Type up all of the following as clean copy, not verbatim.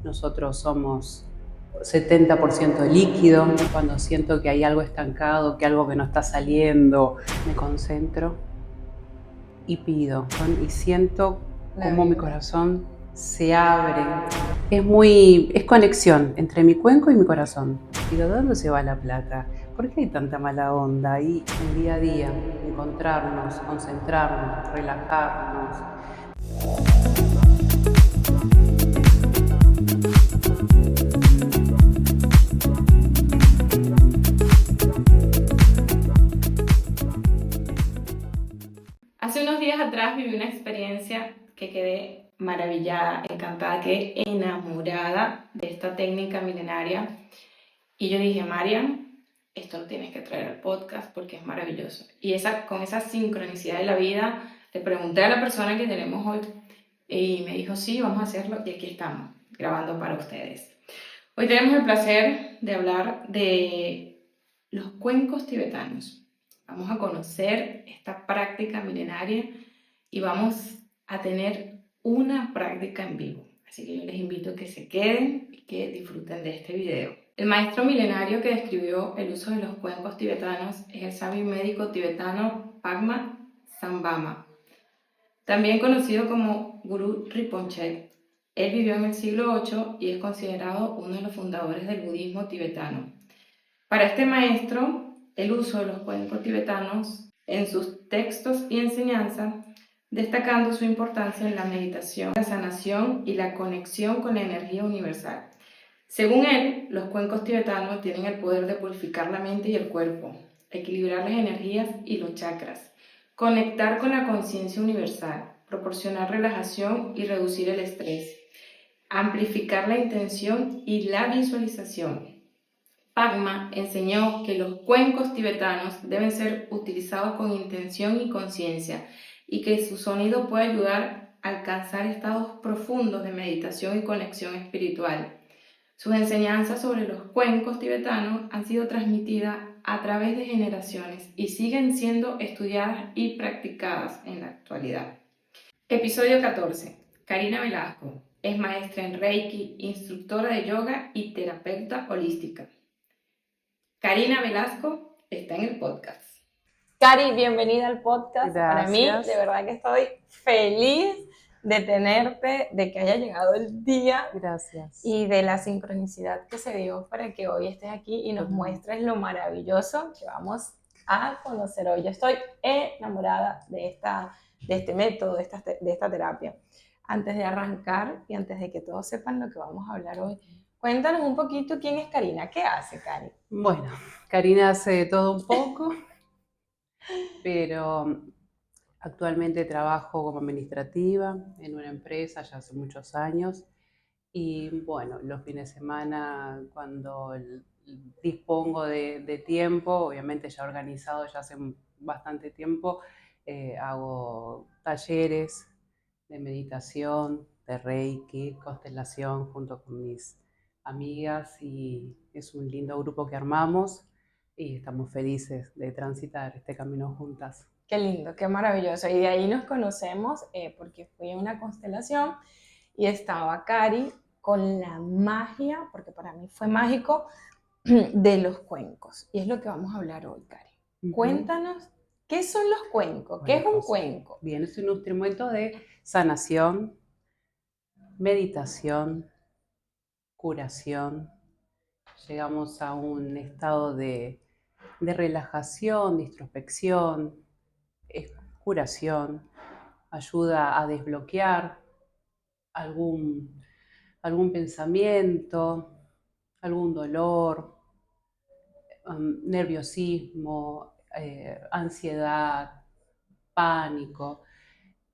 Nosotros somos 70% líquido. Cuando siento que hay algo estancado, que algo que no está saliendo, me concentro y pido. Y siento cómo mi corazón se abre. Es conexión entre mi cuenco y mi corazón. Digo, ¿de dónde se va la plata? ¿Por qué hay tanta mala onda? Y el día a día, encontrarnos, concentrarnos, relajarnos. Hace unos días atrás viví una experiencia que quedé maravillada, encantada, quedé enamorada de esta técnica milenaria. Y yo dije, Marian, esto lo tienes que traer al podcast porque es maravilloso. Y con esa sincronicidad de la vida, le pregunté a la persona que tenemos hoy y me dijo, sí, vamos a hacerlo. Y aquí estamos, grabando para ustedes. Hoy tenemos el placer de hablar de los cuencos tibetanos. Vamos a conocer esta práctica milenaria y vamos a tener una práctica en vivo. Así que yo les invito a que se queden y que disfruten de este video. El maestro milenario que describió el uso de los cuencos tibetanos es el sabio médico tibetano Pagma Sambhama, también conocido como Guru Rinpoche. Él vivió en el siglo VIII y es considerado uno de los fundadores del budismo tibetano. Para este maestro, el uso de los cuencos tibetanos en sus textos y enseñanzas, destacando su importancia en la meditación, la sanación y la conexión con la energía universal. Según él, los cuencos tibetanos tienen el poder de purificar la mente y el cuerpo, equilibrar las energías y los chakras, conectar con la conciencia universal, proporcionar relajación y reducir el estrés, amplificar la intención y la visualización. Pagma enseñó que los cuencos tibetanos deben ser utilizados con intención y conciencia y que su sonido puede ayudar a alcanzar estados profundos de meditación y conexión espiritual. Sus enseñanzas sobre los cuencos tibetanos han sido transmitidas a través de generaciones y siguen siendo estudiadas y practicadas en la actualidad. Episodio 14. Karina Velasco es maestra en Reiki, instructora de yoga y terapeuta holística. Karina Velasco está en el podcast. Cari, bienvenida al podcast. Gracias. Para mí, de verdad que estoy feliz de tenerte, de que haya llegado el día. Gracias. Y de la sincronicidad que se dio para que hoy estés aquí y nos muestres lo maravilloso que vamos a conocer hoy. Yo estoy enamorada de este método, de esta terapia. Antes de arrancar y antes de que todos sepan lo que vamos a hablar hoy, cuéntanos un poquito quién es Karina. ¿Qué hace, Cari? Bueno, Karina hace todo un poco, pero actualmente trabajo como administrativa en una empresa ya hace muchos años y bueno, los fines de semana cuando dispongo de tiempo, obviamente ya organizado ya hace bastante tiempo, hago talleres de meditación, de Reiki, constelación junto con mis amigas y es un lindo grupo que armamos y estamos felices de transitar este camino juntas. Qué lindo, qué maravilloso. Y de ahí nos conocemos porque fui a una constelación y estaba Cari con la magia, porque para mí fue mágico, de los cuencos. Y es lo que vamos a hablar hoy, Cari. Cuéntanos, ¿qué son los cuencos? ¿Qué es un cuenco? Bien, es un instrumento de sanación, meditación, curación. Llegamos a un estado de relajación, de introspección, es curación, ayuda a desbloquear algún pensamiento, algún dolor, nerviosismo, ansiedad, pánico.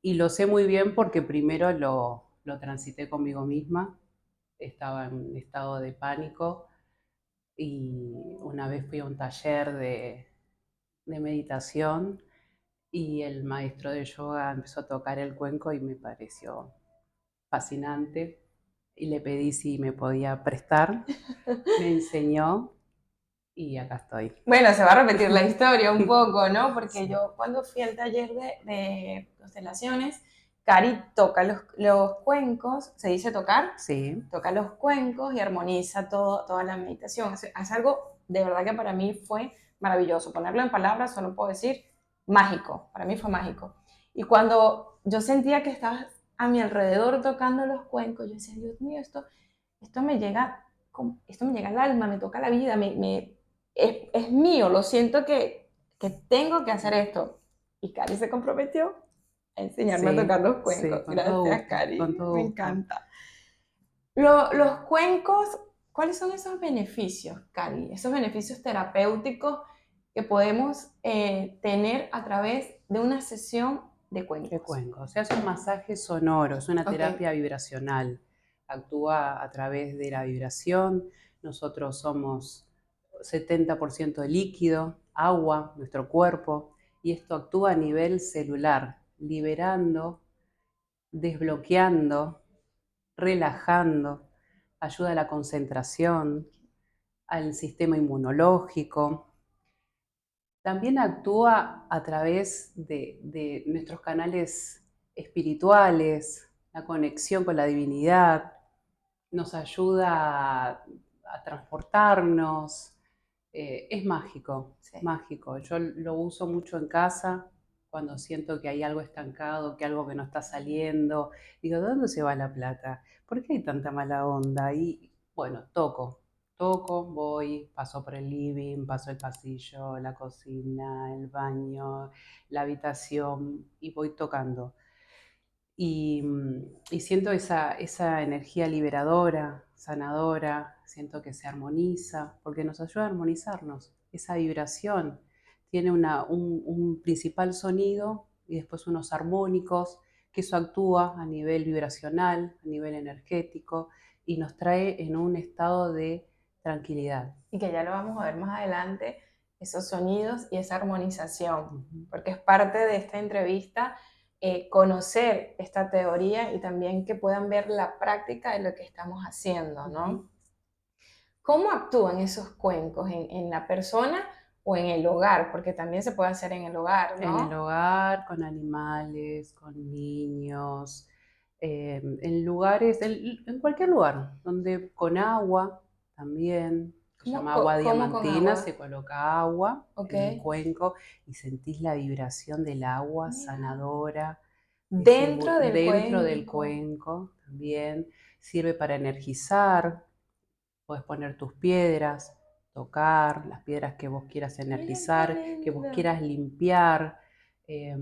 Y lo sé muy bien porque primero lo transité conmigo misma, estaba en un estado de pánico y una vez fui a un taller de meditación y el maestro de yoga empezó a tocar el cuenco y me pareció fascinante y le pedí si me podía prestar, me enseñó y acá estoy. Bueno, se va a repetir la historia un poco, ¿no? Porque sí. Yo cuando fui al taller de constelaciones, Cari toca los cuencos, se dice tocar, Sí, toca los cuencos y armoniza toda la meditación. Es algo de verdad que para mí fue maravilloso. Ponerlo en palabras, solo puedo decir mágico. Para mí fue mágico. Y cuando yo sentía que estabas a mi alrededor tocando los cuencos, yo decía, Dios mío, esto me llega, esto me llega al alma, me toca la vida, es mío, lo siento que tengo que hacer esto. Y Cari se comprometió a enseñarme a sí, tocar los sí, cuencos. con todo Gracias, gusto, con Cari, todo me gusto. encanta. Los cuencos, ¿cuáles son esos beneficios, Cari? Esos beneficios terapéuticos que podemos tener a través de una sesión de De cuencos. cuenco. Se hace un masaje sonoro, es una Ok, terapia vibracional. Actúa a través de la vibración. Nosotros somos 70% líquido, agua, nuestro cuerpo, y esto actúa a nivel celular, liberando, desbloqueando, relajando, ayuda a la concentración, al sistema inmunológico. También actúa a través de nuestros canales espirituales, la conexión con la divinidad, nos ayuda a transportarnos, es mágico, sí. mágico. Yo lo uso mucho en casa cuando siento que hay algo estancado, que algo que no está saliendo. Digo, ¿de dónde se va la plata? ¿Por qué hay tanta mala onda? Y bueno, toco, voy, paso por el living, paso el pasillo, la cocina, el baño, la habitación y voy tocando. Y, y siento esa energía liberadora, sanadora, siento que se armoniza, porque nos ayuda a armonizarnos. Esa vibración tiene un principal sonido y después unos armónicos, que eso actúa a nivel vibracional, a nivel energético y nos trae en un estado de tranquilidad. Y que ya lo vamos a ver más adelante, esos sonidos y esa armonización, Ujú. porque es parte de esta entrevista conocer esta teoría y también que puedan ver la práctica de lo que estamos haciendo, Ujú. ¿no? ¿Cómo actúan esos cuencos en la persona o en el hogar? Porque también se puede hacer en el hogar, En el ¿no? hogar, con animales, con niños, en lugares, en cualquier lugar, donde con agua también, se ¿Cómo, llama agua cómo con diamantina, agua? se coloca agua Ok. en el cuenco y sentís la vibración del agua Mira. sanadora, Dentro del dentro del cuenco. cuenco también, sirve para energizar. Puedes poner tus piedras, tocar las piedras que vos quieras Mira qué energizar, que vos lindo. quieras limpiar, eh,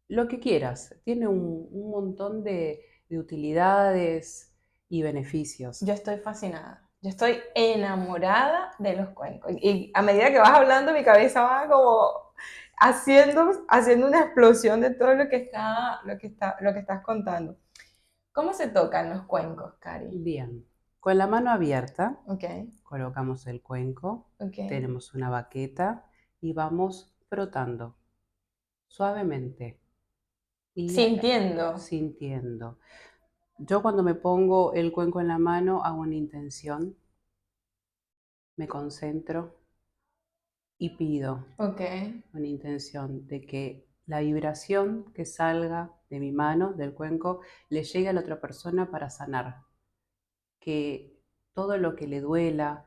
lo que quieras. Tiene un montón de utilidades y beneficios. Yo estoy fascinada. Yo estoy enamorada de los cuencos. Y a medida que vas hablando, mi cabeza va como haciendo una explosión de todo lo que estás contando. ¿Cómo se tocan los cuencos, Cari? Bien, con la mano abierta Ok, colocamos el cuenco, ok. tenemos una baqueta y vamos frotando suavemente y Sintiendo. sintiendo. Yo cuando me pongo el cuenco en la mano hago una intención, me concentro y pido Ok. una intención de que la vibración que salga de mi mano, del cuenco, le llegue a la otra persona para sanar. Que todo lo que le duela,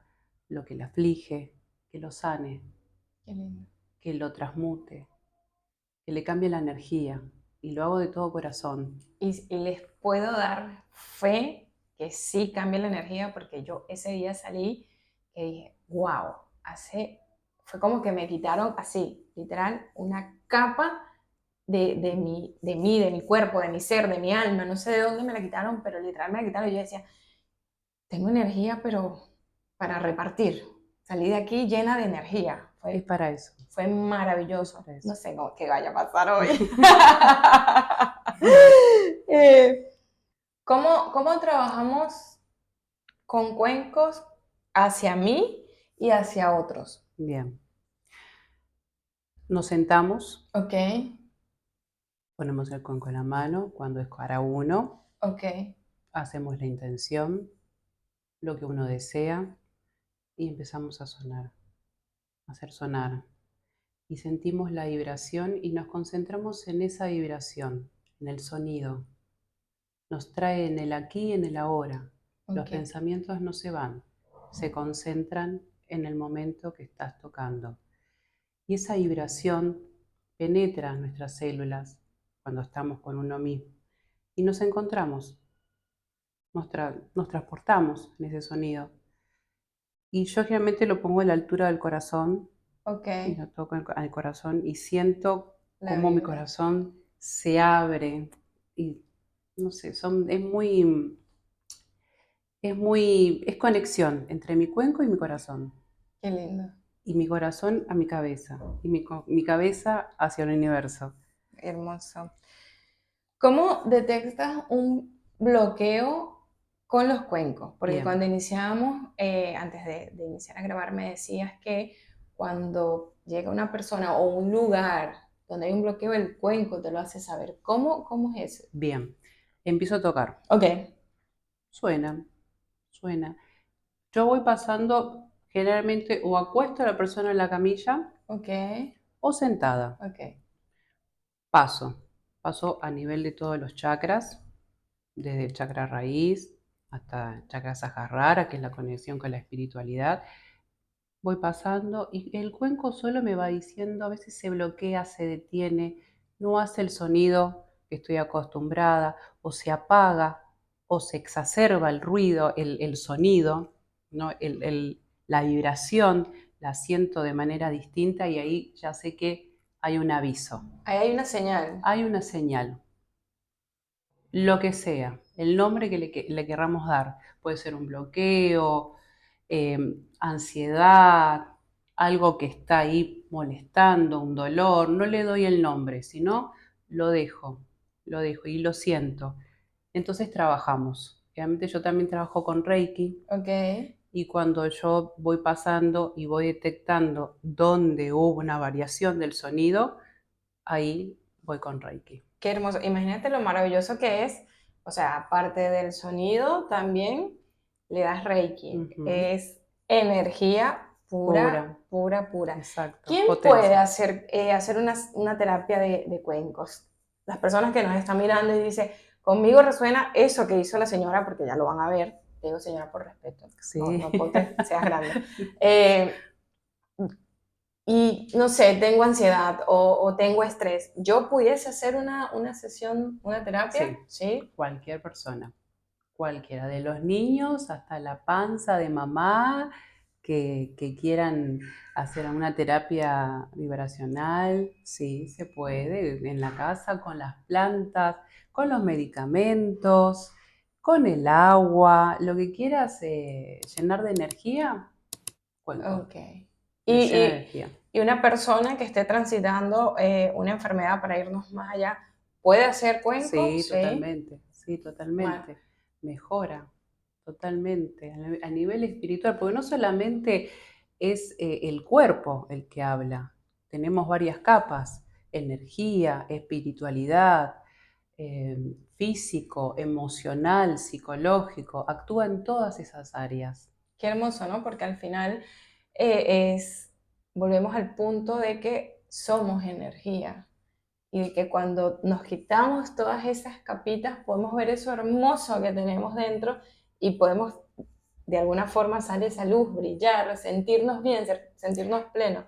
lo que le aflige, que lo sane, Qué lindo. que lo transmute, que le cambie la energía. Y lo hago de todo corazón. Y les puedo dar fe que sí cambia la energía porque yo ese día salí que dije, wow, fue como que me quitaron así, literal, una capa de mi cuerpo, de mi ser, de mi alma, no sé de dónde me la quitaron, pero literal me la quitaron y yo decía, tengo energía, pero para repartir. Salí de aquí llena de energía. Es para eso. Fue Es maravilloso. para eso. No sé qué vaya a pasar hoy. Eh, ¿Cómo trabajamos con cuencos hacia mí y hacia otros? Bien. Nos sentamos, Ok, ponemos el cuenco en la mano cuando es para uno, ok. hacemos la intención, lo que uno desea y empezamos a sonar, a hacer sonar. Y sentimos la vibración y nos concentramos en esa vibración. en el sonido. Nos trae en el aquí y en el ahora. Los Ok. pensamientos no se van, se concentran en el momento que estás tocando. Y esa vibración penetra nuestras células cuando estamos con uno mismo. Y nos encontramos, nos transportamos en ese sonido. Y yo generalmente lo pongo a la altura del corazón Ok. y lo toco al corazón y siento La cómo mi vibra. corazón se abre y no sé, es conexión entre mi cuenco y mi corazón. Qué lindo. Y mi corazón a mi cabeza y mi cabeza hacia el universo. Hermoso. ¿Cómo detectas un bloqueo con los cuencos? Porque Bien, cuando iniciamos, antes de iniciar a grabar, me decías que cuando llega una persona o un lugar donde hay un bloqueo, el cuenco te lo hace saber. ¿Cómo es eso? bien. Empiezo a tocar. Ok, Suena, suena. Yo voy pasando, generalmente o acuesto a la persona en la camilla ok, o sentada. ok. Paso a nivel de todos los chakras, desde el chakra raíz hasta el chakra Sahasrara, que es la conexión con la espiritualidad. Voy pasando y el cuenco solo me va diciendo, a veces se bloquea, se detiene, no hace el sonido que estoy acostumbrada, o se apaga, o se exacerba el ruido, el sonido, ¿no? La vibración la siento de manera distinta y ahí ya sé que hay un aviso, Ahí hay una señal. hay una señal. Lo que sea, el nombre que le querramos dar. Puede ser un bloqueo, ansiedad, algo que está ahí molestando, un dolor. No le doy el nombre, sino lo dejo y lo siento. Entonces trabajamos. Realmente yo también trabajo con Reiki Ok. y cuando yo voy pasando y voy detectando dónde hubo una variación del sonido, ahí voy con Reiki. Qué hermoso. Imagínate lo maravilloso que es. O sea, aparte del sonido, también le das Reiki. Ujú. Es energía Pura, pura, pura, pura. exacto, ¿Quién puede potencia. hacer una terapia de cuencos? Las personas que nos están mirando y dicen, conmigo resuena eso que hizo la señora, porque ya lo van a ver. Te digo señora por respeto. No, Sí. no porque seas grande. Y no sé, tengo ansiedad o tengo estrés, ¿yo pudiese hacer una sesión, una terapia? Sí, ¿Sí? cualquier persona, cualquiera, de los niños hasta la panza de mamá que quieran hacer una terapia vibracional, sí, se puede, en la casa, con las plantas, con los medicamentos, con el agua, lo que quieras llenar de energía, cuenco, Ok. Y, me llena de y, energía. y una persona que esté transitando una enfermedad, para irnos más allá, ¿puede hacer cuenco? Sí, Sí. totalmente, sí, Bueno, totalmente. Mejora, totalmente, a nivel espiritual, porque no solamente es el cuerpo el que habla, tenemos varias capas, energía, espiritualidad, físico, emocional, psicológico, actúa en todas esas áreas. qué hermoso, ¿no? Porque al final volvemos al punto de que somos energía. Y de que cuando nos quitamos todas esas capitas podemos ver eso hermoso que tenemos dentro y podemos de alguna forma salir esa luz, brillar, sentirnos bien, sentirnos plenos.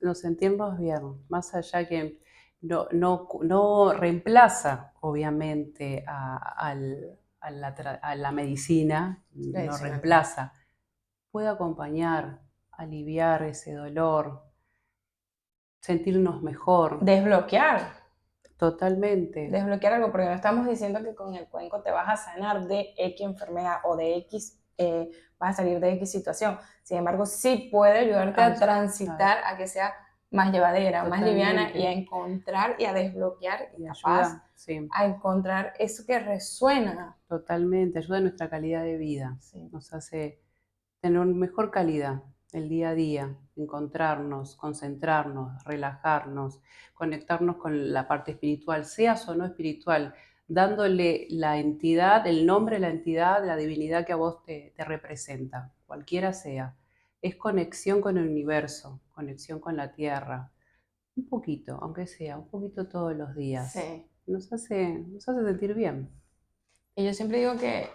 Nos sentimos bien, más allá que no reemplaza, obviamente, a la medicina, no Tradicional. reemplaza, puede acompañar, aliviar ese dolor, sentirnos mejor, Desbloquear, totalmente. desbloquear algo, porque no estamos diciendo que con el cuenco te vas a sanar de X enfermedad o de X, vas a salir de X situación. Sin embargo, sí puede ayudarte a transitar a que sea más llevadera, más liviana y a Totalmente. encontrar y a desbloquear y Y capaz ayuda, sí, a encontrar eso que resuena. totalmente. Ayuda a nuestra calidad de vida. Sí. Nos hace tener una mejor calidad el día a día, encontrarnos, concentrarnos, relajarnos, conectarnos con la parte espiritual, seas o no espiritual, dándole la entidad, el nombre, la entidad, la divinidad que a vos te representa, cualquiera sea. Es conexión con el universo, conexión con la tierra. Un poquito, aunque sea, un poquito todos los días. Sí. nos hace sentir bien. Y yo siempre digo que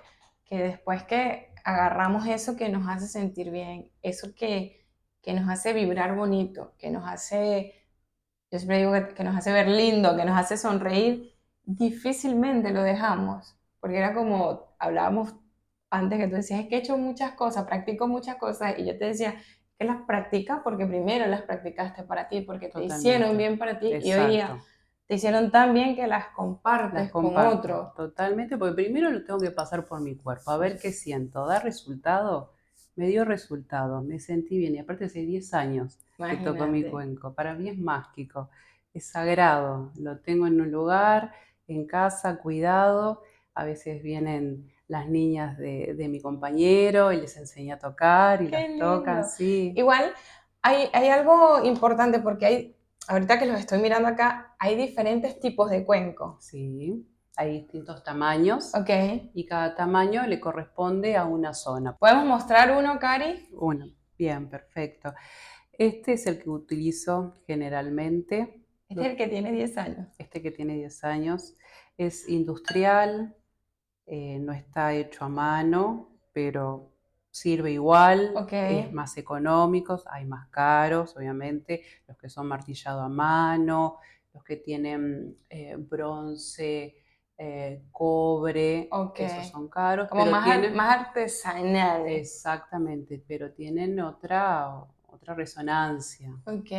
después que agarramos eso que nos hace sentir bien, eso que nos hace vibrar bonito, que nos hace, yo siempre digo que nos hace ver lindo, que nos hace sonreír, difícilmente lo dejamos. Porque era como hablábamos antes que tú decías, es que he hecho muchas cosas, practico muchas cosas, y yo te decía que las practicas porque primero las practicaste para ti, porque te hicieron Totalmente. bien para ti, y hoy día Exacto. te hicieron tan bien que las Las compartes con comparto otro. totalmente, porque primero lo tengo que pasar por mi cuerpo, a ver qué siento. ¿Da resultado? Me dio resultado, me sentí bien. Y aparte hace 10 años que toco mi Imagínate. cuenco. Para mí es mágico, es sagrado. Lo tengo en un lugar, en casa, cuidado. A veces vienen las niñas de mi compañero y les enseño a tocar y Qué las tocan, lindo. sí. Igual hay algo importante porque ahorita que los estoy mirando acá, hay diferentes tipos de cuenco. Sí, hay distintos tamaños Ok. y cada tamaño le corresponde a una zona. ¿Podemos mostrar uno, Cari? Uno, bien, perfecto. Este es el que utilizo generalmente. Este es el que tiene 10 años. Este que tiene 10 años es industrial, no está hecho a mano, pero sirve igual, Ok. es más económico, hay más caros, obviamente, los que son martillado a mano, los que tienen bronce, cobre, Ok. esos son caros, Como pero más, tienen, más artesanal. exactamente, pero tienen otra resonancia. Ok.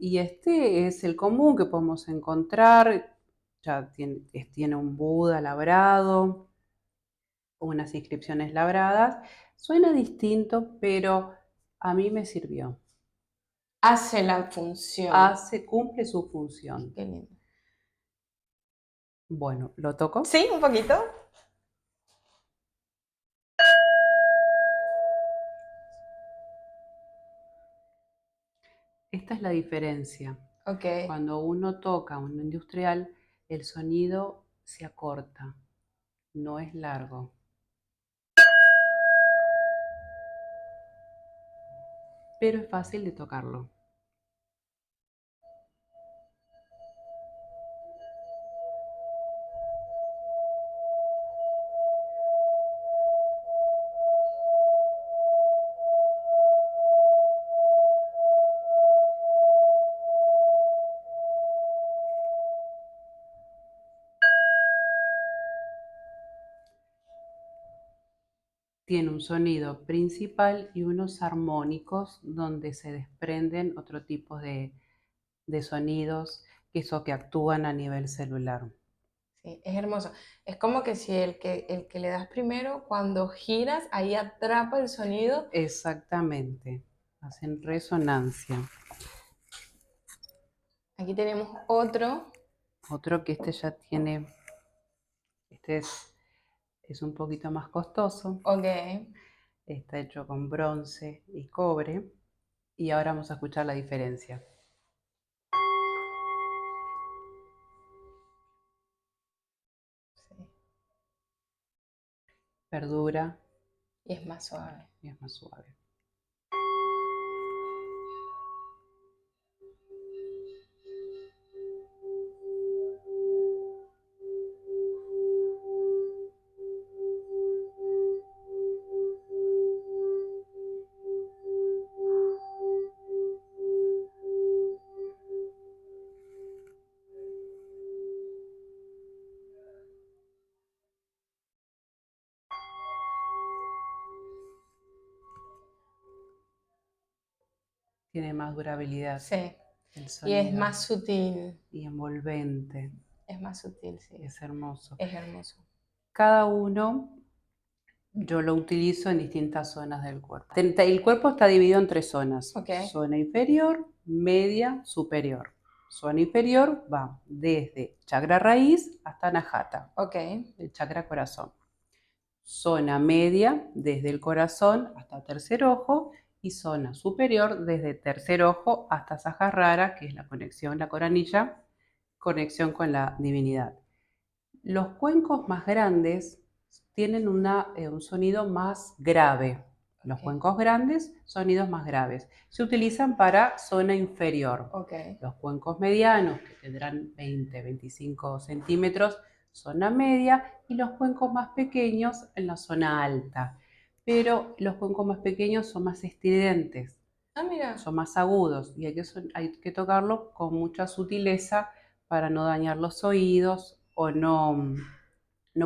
Y este es el común que podemos encontrar, ya tiene un Buda labrado, unas inscripciones labradas. Suena distinto, pero a mí me sirvió. Hace la función. Cumple su función. Qué lindo. Bueno, ¿lo toco? Sí, un poquito. Esta es la diferencia. Ok. Cuando uno toca un industrial, el sonido se acorta, no es largo. Pero es fácil de tocarlo. Tiene un sonido principal y unos armónicos donde se desprenden otro tipo de sonidos que actúan a nivel celular. Sí, es hermoso. Es como que si el que le das primero, cuando giras, ahí atrapa el sonido. Exactamente, hacen resonancia. Aquí tenemos otro. Otro que este es un poquito más costoso, Ok. está hecho con bronce y cobre y ahora vamos a escuchar la diferencia. Sí. Perdura Y es más suave. y es más suave. Tiene más durabilidad Sí. el Y es sonido más sutil. y envolvente. Es más sutil, sí. Es hermoso. Es hermoso. Cada uno yo lo utilizo en distintas zonas del cuerpo. El cuerpo está dividido en 3 zonas. Ok. Zona inferior, media, superior. Zona inferior va desde chakra raíz hasta anahata, Ok. el chakra corazón. Zona media desde el corazón hasta tercer ojo y zona superior desde tercer ojo hasta Sahasrara, que es la conexión, la coronilla, conexión con la divinidad. Los cuencos más grandes tienen un sonido más grave, Los Ok. cuencos grandes, sonidos más graves. Se utilizan para zona inferior. Ok. Los cuencos medianos, que tendrán 20-25 centímetros, zona media, y los cuencos más pequeños en la zona alta. Pero los cuencos más pequeños son más estridentes, Ah, mira. son más agudos, y hay que tocarlo con mucha sutileza para no dañar los oídos o no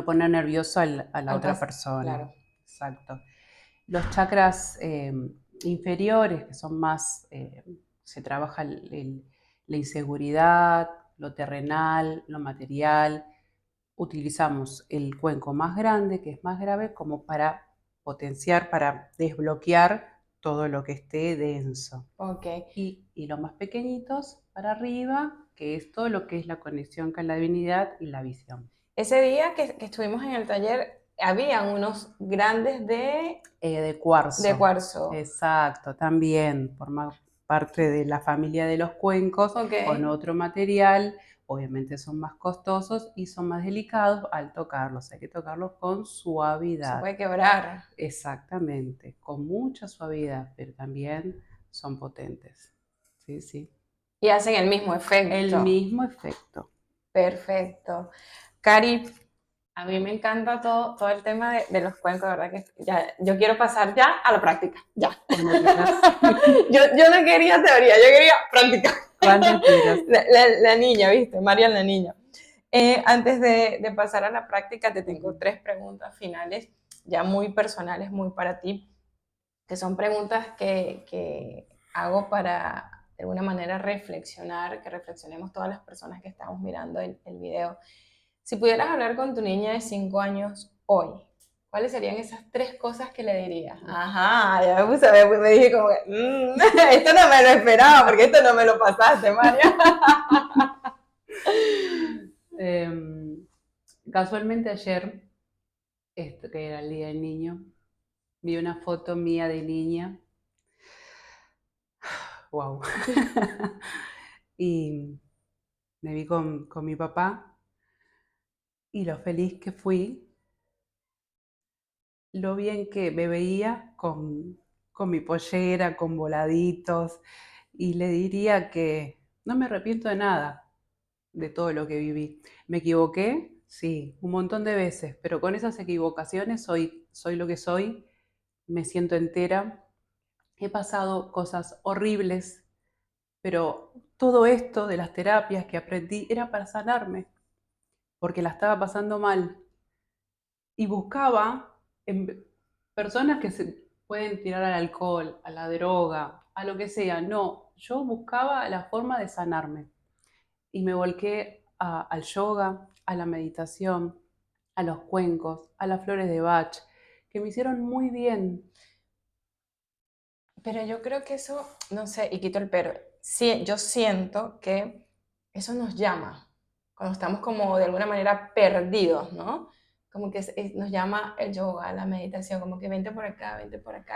poner nervioso a la otra persona. Claro. Exacto. Los chakras inferiores, que son más, se trabaja la inseguridad, lo terrenal, lo material. Utilizamos el cuenco más grande, que es más grave, como para potenciar, para desbloquear todo lo que esté denso. Ok. Y los más pequeñitos para arriba, que es todo lo que es la conexión con la divinidad y la visión. Ese día que estuvimos en el taller, habían unos grandes De cuarzo. de cuarzo. Exacto, también forma parte de la familia de los cuencos, Ok. con otro material. Obviamente son más costosos y son más delicados al tocarlos. Hay que tocarlos con Se suavidad. puede quebrar. Exactamente, con mucha suavidad, pero también son potentes. Sí, sí. Y hacen el mismo efecto. El mismo efecto. Perfecto. Cari, a mí me encanta todo el tema de los cuencos, de verdad que ya, yo quiero pasar ya a la práctica, ya. Cuando quieras. Yo no quería teoría, yo quería práctica. Cuando quieras. La niña, ¿viste? Marian la niña. Antes de pasar a la práctica, te tengo 3 preguntas finales, ya muy personales, muy para ti, que son preguntas que hago para, de alguna manera, reflexionar, que reflexionemos todas las personas que estamos mirando el video. Si pudieras hablar con tu niña de 5 años hoy, ¿cuáles serían esas 3 cosas que le dirías? Ajá, ya me puse a ver, me dije como que, esto no me lo esperaba, porque esto no me lo pasaste, María. Casualmente ayer, que era el Día del Niño, vi una foto mía de niña. Wow. Y me vi con mi papá y lo feliz que fui, lo bien que me veía con mi pollera, con voladitos, y le diría que no me arrepiento de nada de todo lo que viví. ¿Me equivoqué? Sí, un montón de veces, pero con esas equivocaciones soy lo que soy, me siento entera. He pasado cosas horribles, pero todo esto de las terapias que aprendí era para sanarme, porque la estaba pasando mal. Y buscaba en personas que se pueden tirar al alcohol, a la droga, a lo que sea. No, yo buscaba la forma de sanarme. Y me volqué al yoga, a la meditación, a los cuencos, a las flores de Bach, que me hicieron muy bien. Pero yo creo que eso, no sé, y quito el pero, sí, yo siento que eso nos llama, cuando estamos como de alguna manera perdidos, ¿no? Como que nos llama el yoga, la meditación, como que vente por acá,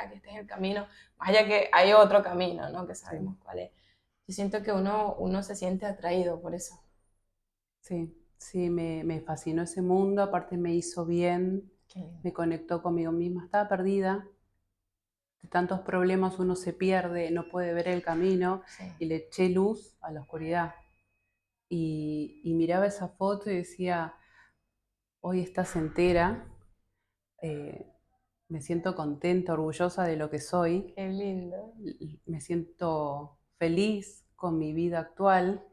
que este es el camino, más allá que hay otro camino, ¿no? Que sabemos cuál es. Yo siento que uno se siente atraído por eso. Sí, sí, me fascinó ese mundo, aparte me hizo bien, Qué lindo. me conectó conmigo misma. Estaba perdida, de tantos problemas uno se pierde, no puede ver el camino, Sí. y le eché luz a la oscuridad. Y miraba esa foto y decía, hoy estás entera, eh, me siento contenta, orgullosa de lo que soy, Qué lindo. me siento feliz con mi vida actual.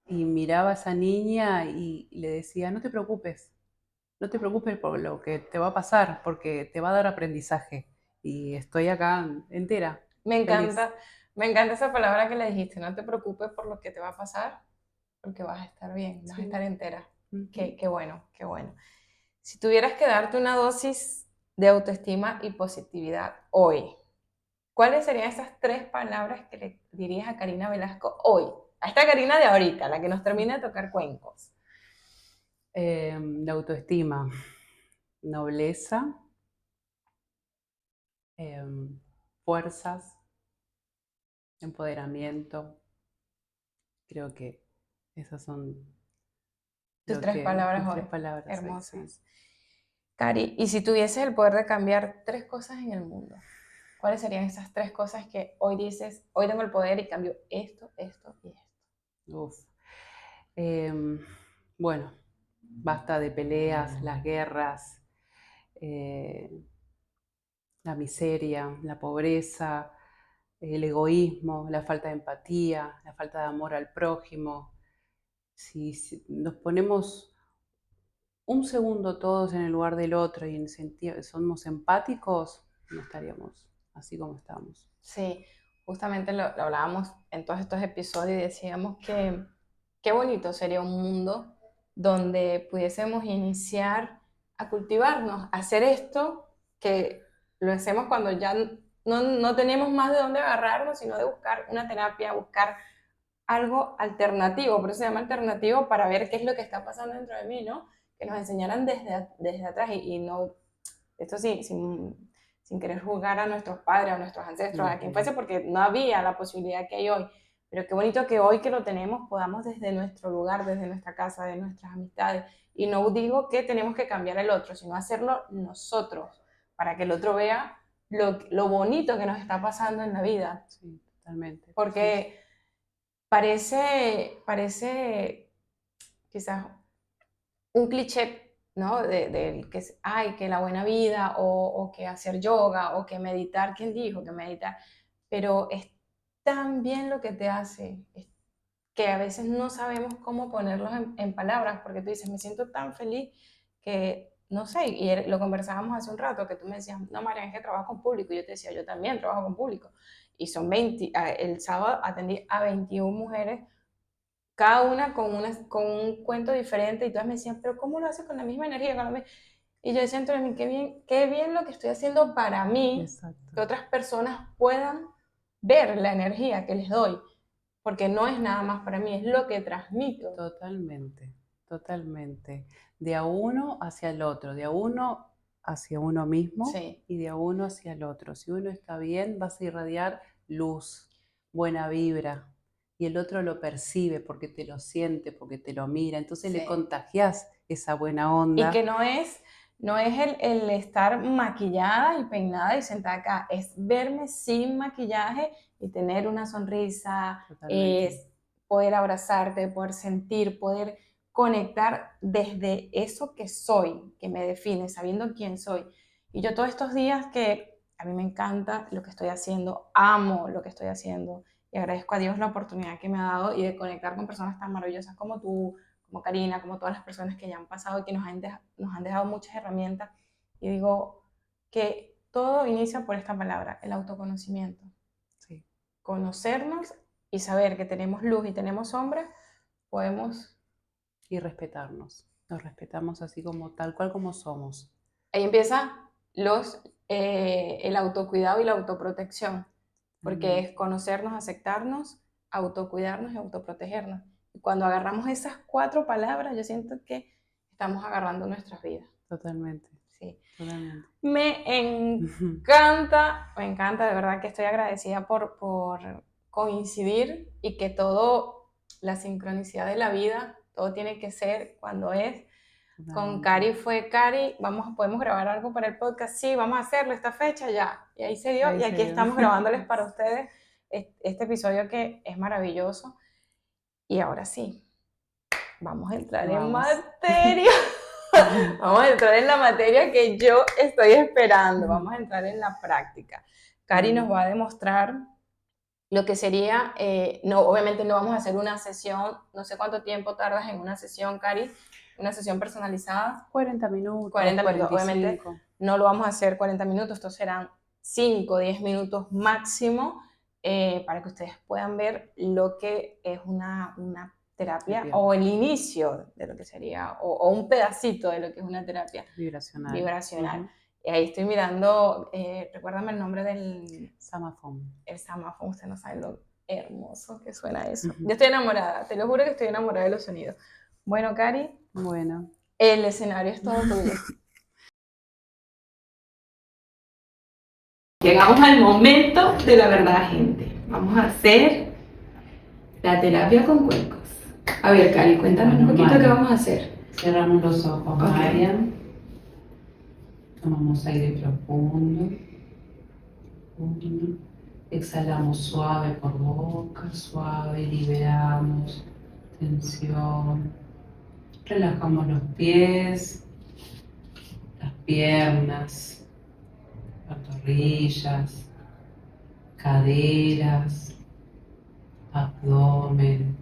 Y miraba a esa niña y le decía, no te preocupes por lo que te va a pasar, porque te va a dar aprendizaje. Y estoy acá entera, Me feliz. encanta, me encanta esa palabra que le dijiste, no te preocupes por lo que te va a pasar, porque vas a estar bien, vas a estar Sí. entera. Ujú. Qué bueno, qué bueno. Si tuvieras que darte una dosis de autoestima y positividad hoy, ¿cuáles serían esas 3 palabras que le dirías a Karina Velasco hoy? A esta Karina de ahorita, la que nos termina de tocar cuencos. La autoestima, nobleza, fuerzas, empoderamiento. Creo que esas son Tus 3 palabras mis hoy, 3 palabras hoy, sí. hermosas. Cari, ¿y si tuvieses el poder de cambiar 3 cosas en el mundo? ¿Cuáles serían esas 3 cosas que hoy dices, hoy tengo el poder y cambio esto, esto y esto? Uf. Bueno, basta de peleas, las guerras, la miseria, la pobreza, el egoísmo, la falta de empatía, la falta de amor al prójimo. Si nos ponemos un segundo todos en el lugar del otro y somos empáticos, no estaríamos así como estamos. Sí, justamente lo hablábamos en todos estos episodios y decíamos que qué bonito sería un mundo donde pudiésemos iniciar a cultivarnos, a hacer esto que lo hacemos cuando ya no tenemos más de dónde agarrarnos, sino de buscar una terapia, buscar algo alternativo, por eso se llama alternativo, para ver qué es lo que está pasando dentro de mí, ¿no? Que nos enseñaran desde atrás y no, esto sí, sin querer juzgar a nuestros padres, a nuestros ancestros, a quien fuese, porque no había la posibilidad que hay hoy. Pero qué bonito que hoy que lo tenemos podamos desde nuestro lugar, desde nuestra casa, de nuestras amistades. Y no digo que tenemos que cambiar al otro, sino hacerlo nosotros, para que el otro vea lo bonito que nos está pasando en la vida. Sí, totalmente. Porque parece quizás un cliché, ¿no? De que ay, que la buena vida o que hacer yoga o que meditar. ¿Quién dijo que meditar? Pero es tan bien lo que te hace que a veces no sabemos cómo ponerlos en palabras, porque tú dices, me siento tan feliz que, no sé, y lo conversábamos hace un rato, que tú me decías, no, María, es que trabajo con público, y yo te decía, yo también trabajo con público, y son 20, el sábado atendí a 21 mujeres, cada una con un cuento diferente, y todas me decían, pero ¿cómo lo haces con la misma energía? Y yo decía entre mí, qué bien lo que estoy haciendo para mí, Exacto. que otras personas puedan ver la energía que les doy, porque no es nada más para mí, es lo que transmito. Totalmente, totalmente. De a uno hacia el otro, de a uno hacia uno mismo, Sí. y de a uno hacia el otro. Si uno está bien, vas a irradiar luz, buena vibra, y el otro lo percibe porque te lo siente, porque te lo mira. Entonces Sí. le contagias esa buena onda. Y que no es el estar maquillada y peinada y sentada acá, es verme sin maquillaje y tener una sonrisa, es poder abrazarte, poder sentir, poder conectar desde eso que soy, que me define, sabiendo quién soy. Y yo todos estos días que a mí me encanta lo que estoy haciendo, amo lo que estoy haciendo y agradezco a Dios la oportunidad que me ha dado y de conectar con personas tan maravillosas como tú, como Karina, como todas las personas que ya han pasado y que nos han dejado muchas herramientas. Y digo que todo inicia por esta palabra, el autoconocimiento. Sí. Conocernos y saber que tenemos luz y tenemos sombra, podemos... Y respetarnos. Nos respetamos así como tal cual como somos. Ahí empieza el autocuidado y la autoprotección, porque es conocernos, aceptarnos, autocuidarnos y autoprotegernos. Y cuando agarramos esas 4 palabras, yo siento que estamos agarrando nuestras vidas. Totalmente. Sí. Totalmente. Me encanta, de verdad que estoy agradecida por coincidir y que todo, la sincronicidad de la vida, todo tiene que ser cuando es. Con Cari fue Cari, podemos grabar algo para el podcast, sí, vamos a hacerlo esta fecha, ya. Y ahí se dio, y aquí estamos grabándoles para ustedes este episodio que es maravilloso. Y ahora sí, vamos a entrar en materia. Vamos a entrar en la materia que yo estoy esperando. Vamos a entrar en la práctica. Cari nos va a demostrar lo que sería, obviamente no vamos a hacer una sesión, no sé cuánto tiempo tardas en una sesión, Cari, una sesión personalizada. 40 minutos. 40 minutos, 45. obviamente no lo vamos a hacer 40 minutos, estos serán 5 o 10 minutos máximo, para que ustedes puedan ver lo que es una terapia o el inicio de lo que sería, o un pedacito de lo que es una terapia vibracional. Y ahí estoy mirando, recuérdame el nombre del... Samaphone. El Samaphone, usted no sabe lo hermoso que suena eso. Yo estoy enamorada, te lo juro que estoy enamorada de los sonidos. Bueno, Cari. Bueno. El escenario es todo tuyo. Llegamos al momento de la verdad, gente. Vamos a hacer la terapia con cuencos. A ver, Cari, cuéntanos un poquito qué vamos a hacer. Cerramos los ojos, Marian. Tomamos aire profundo. 1, Exhalamos suave por boca, suave, liberamos tensión. Relajamos los pies, las piernas, pantorrillas, caderas, abdomen.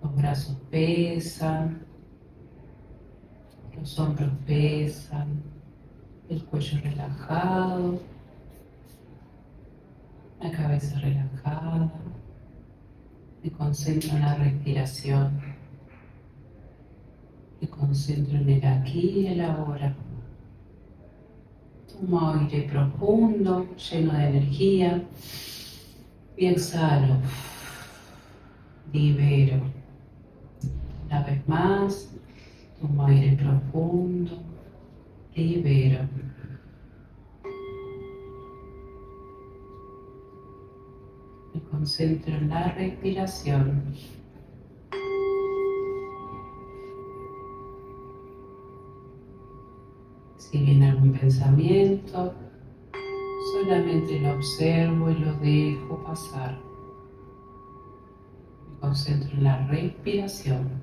Los brazos pesan, los hombros pesan, el cuello relajado, la cabeza relajada. Me concentro en la respiración. Me concentro en el aquí y el ahora. Tomo aire profundo, lleno de energía. Y exhalo. Libero. Una vez más, tomo aire profundo. Libero. Me concentro en la respiración. Si viene algún pensamiento, solamente lo observo y lo dejo pasar. Me concentro en la respiración.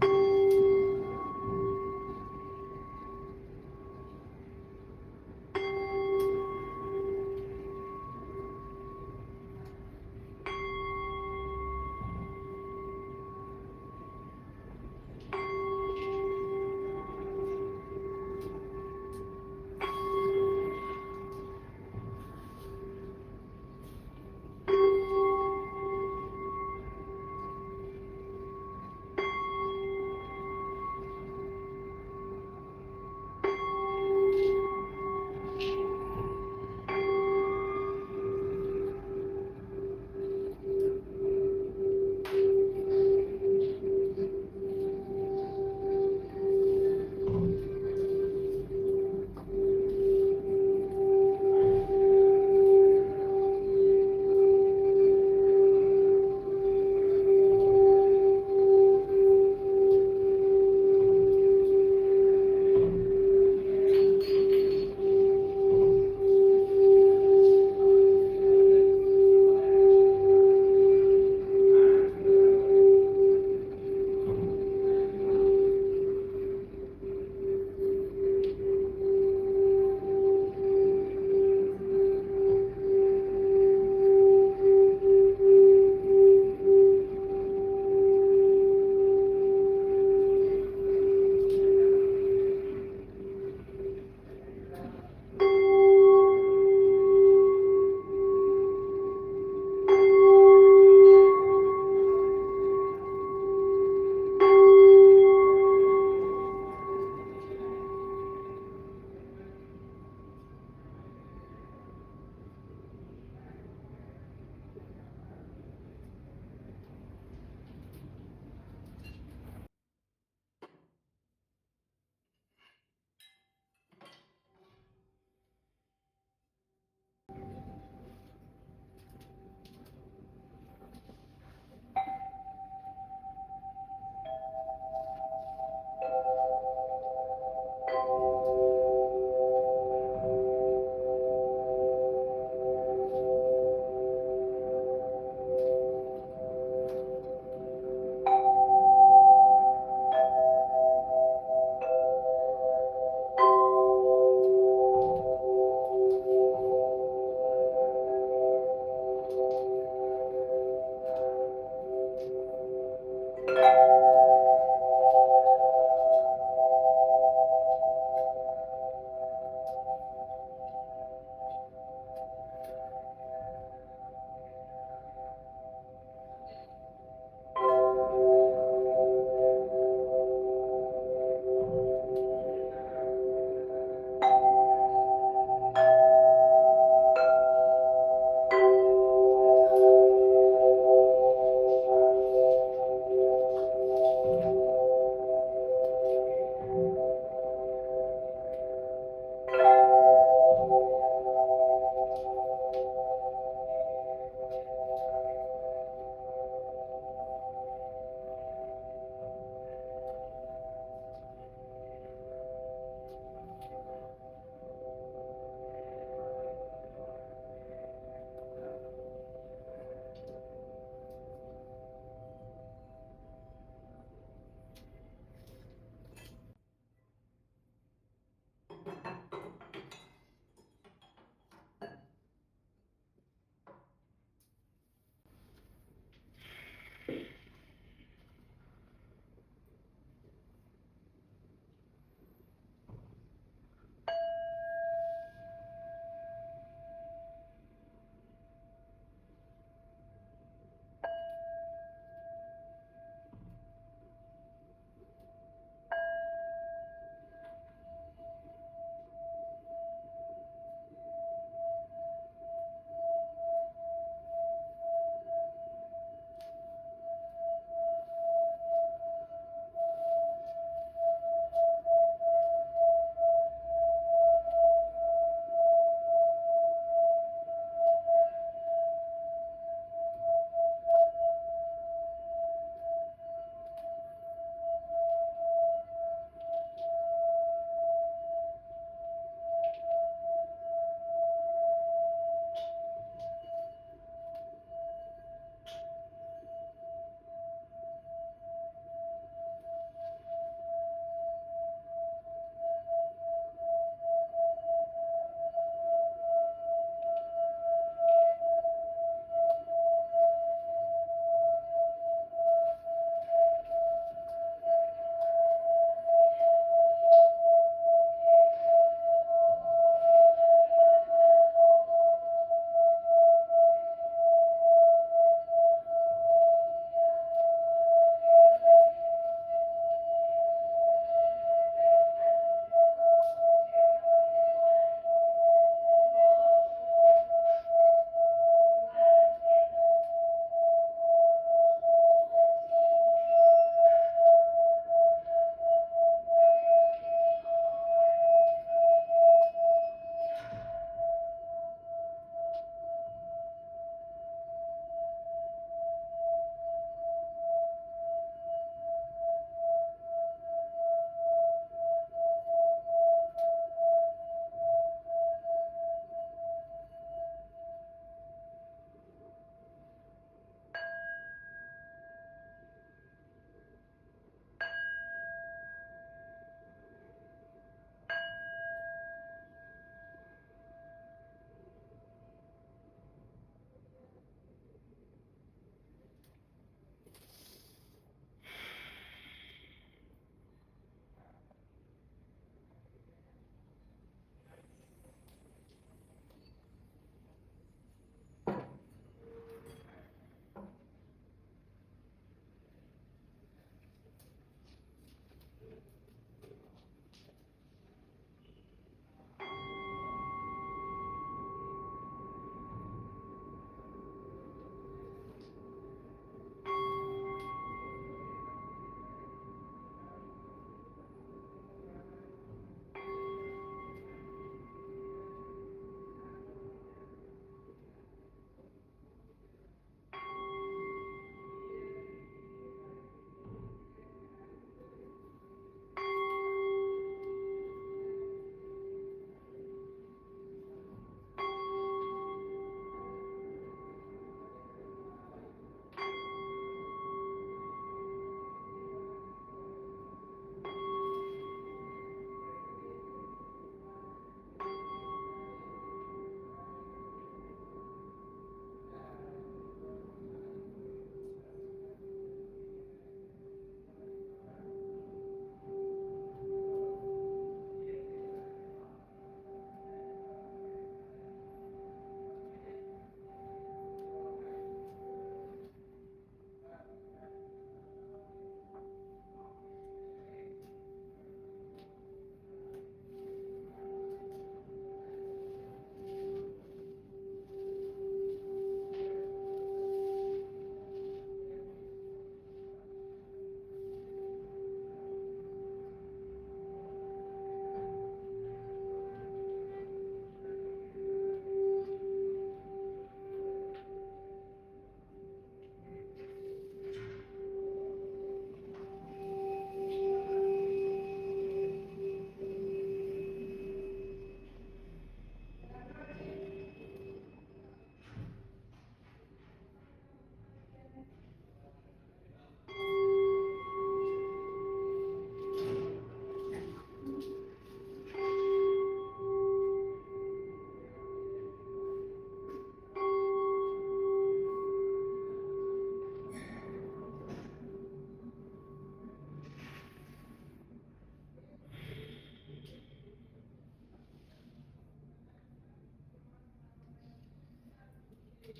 Nos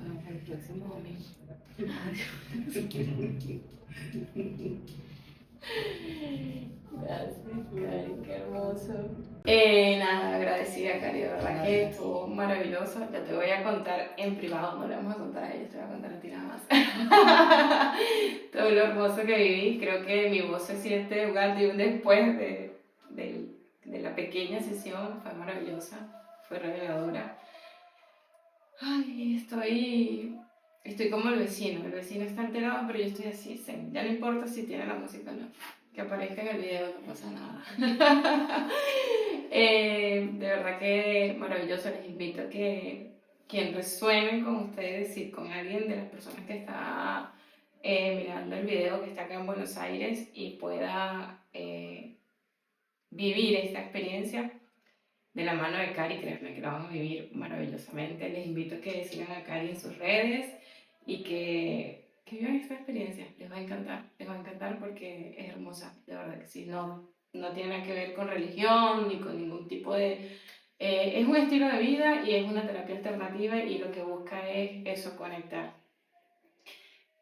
vemos el próximo domingo. Gracias, Cari, qué hermoso. Nada, agradecida, Cari, de verdad que estuvo maravilloso. Ya te voy a contar en privado, no le vamos a contar a ella, te voy a contar a ti nada más. Todo lo hermoso que viví, creo que mi voz se siente un antes y un después de la pequeña sesión, fue maravillosa, fue reveladora. Ay, estoy como el vecino está alterado, pero yo estoy así, ya no importa si tiene la música o no, que aparezca en el video, no pasa nada. De verdad que maravilloso, les invito a que quien resuene con ustedes y con alguien de las personas que está mirando el video, que está acá en Buenos Aires y pueda vivir esta experiencia de la mano de Cari, créanme que la vamos a vivir maravillosamente. Les invito a que sigan a Cari en sus redes y que vivan esta experiencia. Les va a encantar porque es hermosa, de verdad que sí. No tiene nada que ver con religión ni con ningún tipo de... es un estilo de vida y es una terapia alternativa y lo que busca es eso, conectar.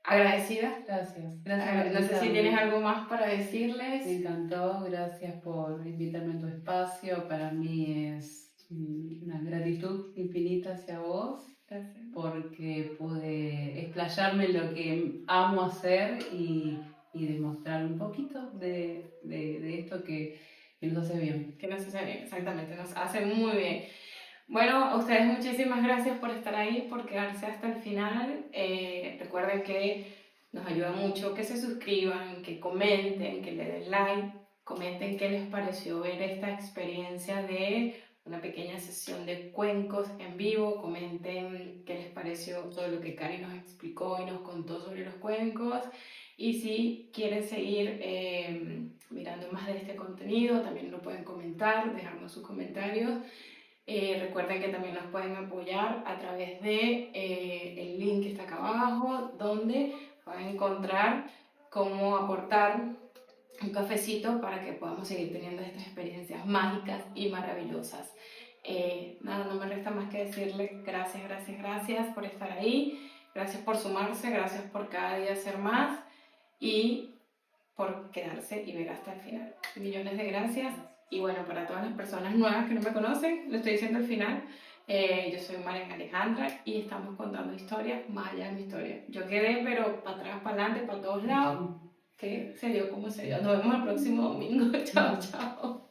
Agradecida. Gracias. No sé si tienes algo más para decirles. Me encantó, gracias por invitarme a tu espacio. Para mí es una gratitud infinita hacia vos, Gracias. porque pude explayarme en lo que amo hacer y demostrar un poquito de esto que nos hace bien. Que nos hace bien, exactamente, nos hace muy bien. Bueno, a ustedes muchísimas gracias por estar ahí, por quedarse hasta el final. Recuerden que nos ayuda mucho que se suscriban, que comenten, que le den like, comenten qué les pareció ver esta experiencia de una pequeña sesión de cuencos en vivo, comenten qué les pareció todo lo que Cari nos explicó y nos contó sobre los cuencos. Y si quieren seguir mirando más de este contenido, también lo pueden comentar, dejarnos sus comentarios. Recuerden que también nos pueden apoyar a través de el link que está acá abajo, donde van a encontrar cómo aportar un cafecito para que podamos seguir teniendo estas experiencias mágicas y maravillosas. Nada, no me resta más que decirles gracias por estar ahí, gracias por sumarse, gracias por cada día hacer más y por quedarse y ver hasta el final. Millones de gracias. Y bueno, para todas las personas nuevas que no me conocen, lo estoy diciendo al final, yo soy Marian Alejandra y estamos contando historias más allá de mi historia. Yo quedé, pero para atrás, para adelante, para todos lados, que se dio como se dio. Nos vemos el próximo domingo. Chao, chao.